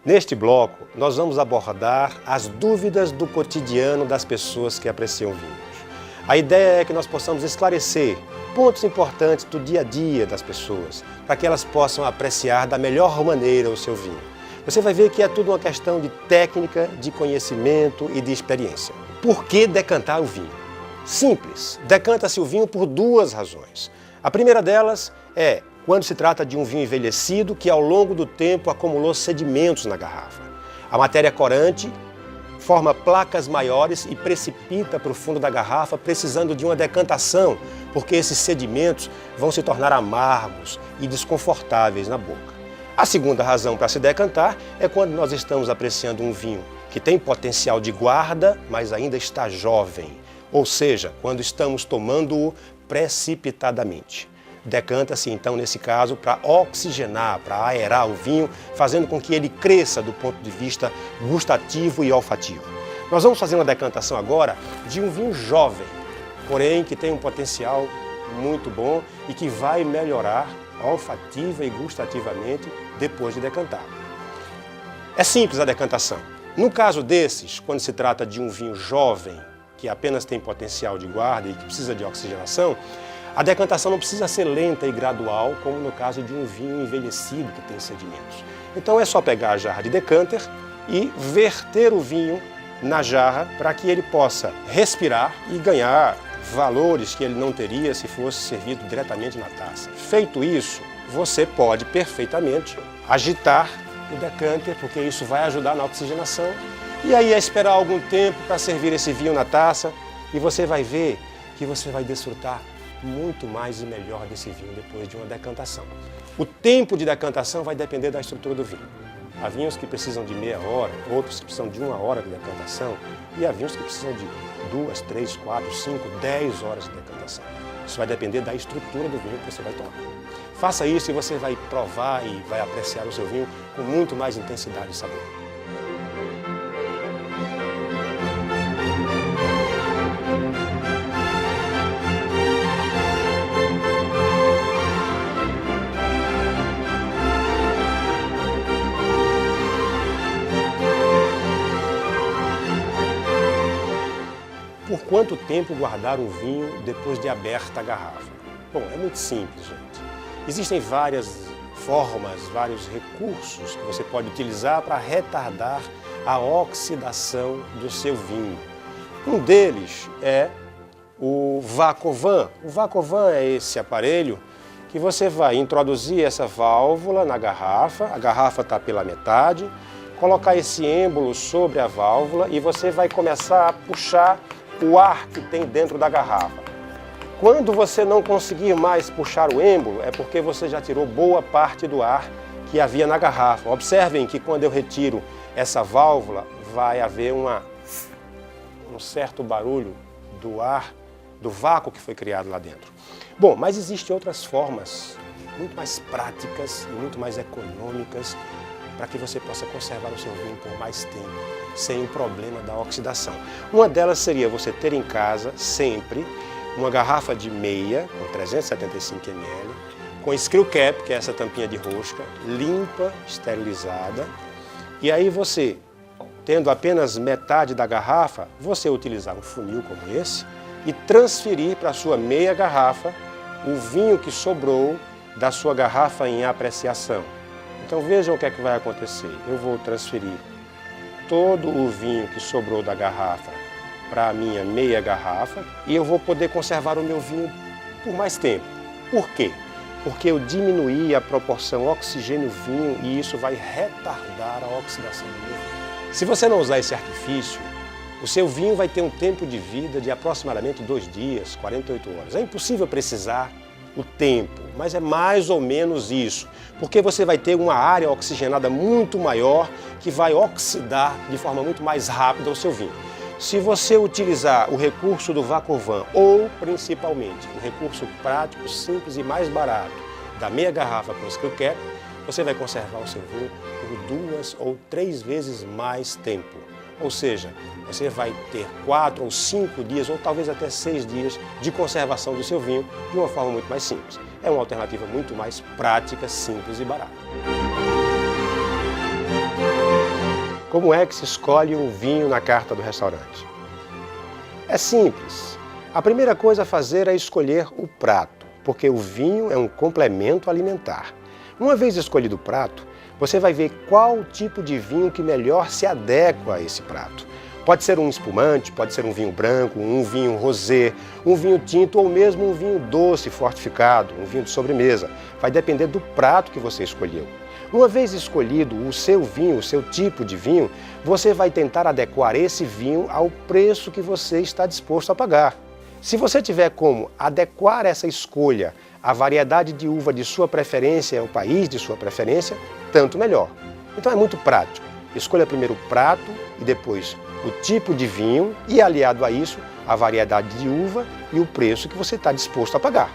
Neste bloco, nós vamos abordar as dúvidas do cotidiano das pessoas que apreciam vinhos. A ideia é que nós possamos esclarecer pontos importantes do dia a dia das pessoas, para que elas possam apreciar da melhor maneira o seu vinho. Você vai ver que é tudo uma questão de técnica, de conhecimento e de experiência. Por que decantar o vinho? Simples, decanta-se o vinho por duas razões. A primeira delas é quando se trata de um vinho envelhecido que ao longo do tempo acumulou sedimentos na garrafa. A matéria corante forma placas maiores e precipita para o fundo da garrafa, precisando de uma decantação, porque esses sedimentos vão se tornar amargos e desconfortáveis na boca. A segunda razão para se decantar é quando nós estamos apreciando um vinho que tem potencial de guarda, mas ainda está jovem, ou seja, quando estamos tomando-o precipitadamente. Decanta-se, então, nesse caso, para oxigenar, para aerar o vinho, fazendo com que ele cresça do ponto de vista gustativo e olfativo. Nós vamos fazer uma decantação agora de um vinho jovem, porém que tem um potencial muito bom e que vai melhorar olfativa e gustativamente depois de decantar. É simples a decantação. No caso desses, quando se trata de um vinho jovem, que apenas tem potencial de guarda e que precisa de oxigenação, a decantação não precisa ser lenta e gradual, como no caso de um vinho envelhecido que tem sedimentos. Então é só pegar a jarra de decanter e verter o vinho na jarra para que ele possa respirar e ganhar valores que ele não teria se fosse servido diretamente na taça. Feito isso, você pode perfeitamente agitar o decanter, porque isso vai ajudar na oxigenação. E aí é esperar algum tempo para servir esse vinho na taça e você vai ver que você vai desfrutar muito mais e melhor desse vinho depois de uma decantação. O tempo de decantação vai depender da estrutura do vinho. Há vinhos que precisam de meia hora, outros que precisam de 1 hora de decantação e há vinhos que precisam de 2, 3, 4, 5, 10 horas de decantação. Isso vai depender da estrutura do vinho que você vai tomar. Faça isso e você vai provar e vai apreciar o seu vinho com muito mais intensidade e sabor. Por quanto tempo guardar um vinho depois de aberta a garrafa? Bom, é muito simples, gente. Existem várias formas, vários recursos que você pode utilizar para retardar a oxidação do seu vinho. Um deles é o Vacovan. O Vacovan é esse aparelho que você vai introduzir essa válvula na garrafa, a garrafa está pela metade, colocar esse êmbolo sobre a válvula e você vai começar a puxar o ar que tem dentro da garrafa. Quando você não conseguir mais puxar o êmbolo, é porque você já tirou boa parte do ar que havia na garrafa. Observem que quando eu retiro essa válvula, vai haver um certo barulho do ar, do vácuo que foi criado lá dentro. Bom, mas existem outras formas muito mais práticas e muito mais econômicas para que você possa conservar o seu vinho por mais tempo, sem o problema da oxidação. Uma delas seria você ter em casa, sempre, uma garrafa de meia, com 375 ml, com screw cap, que é essa tampinha de rosca, limpa, esterilizada. E aí você, tendo apenas metade da garrafa, você utilizar um funil como esse e transferir para a sua meia garrafa o vinho que sobrou da sua garrafa em apreciação. Então vejam o que é que vai acontecer. Eu vou transferir todo o vinho que sobrou da garrafa para a minha meia garrafa e eu vou poder conservar o meu vinho por mais tempo. Por quê? Porque eu diminuí a proporção oxigênio-vinho e isso vai retardar a oxidação do meu vinho. Se você não usar esse artifício, o seu vinho vai ter um tempo de vida de aproximadamente 2 dias, 48 horas. É impossível precisar o tempo, mas é mais ou menos isso, porque você vai ter uma área oxigenada muito maior que vai oxidar de forma muito mais rápida o seu vinho. Se você utilizar o recurso do Vacovan ou, principalmente, o recurso prático, simples e mais barato da meia garrafa com screw cap, você vai conservar o seu vinho por 2 ou 3 vezes mais tempo. Ou seja, você vai ter 4 ou 5 dias, ou talvez até 6 dias de conservação do seu vinho de uma forma muito mais simples. É uma alternativa muito mais prática, simples e barata. Como é que se escolhe um vinho na carta do restaurante? É simples. A primeira coisa a fazer é escolher o prato, porque o vinho é um complemento alimentar. Uma vez escolhido o prato, você vai ver qual o tipo de vinho que melhor se adequa a esse prato. Pode ser um espumante, pode ser um vinho branco, um vinho rosé, um vinho tinto ou mesmo um vinho doce fortificado, um vinho de sobremesa. Vai depender do prato que você escolheu. Uma vez escolhido o seu vinho, o seu tipo de vinho, você vai tentar adequar esse vinho ao preço que você está disposto a pagar. Se você tiver como adequar essa escolha à variedade de uva de sua preferência, ao país de sua preferência, tanto melhor. Então é muito prático. Escolha primeiro o prato e depois o tipo de vinho e, aliado a isso, a variedade de uva e o preço que você está disposto a pagar.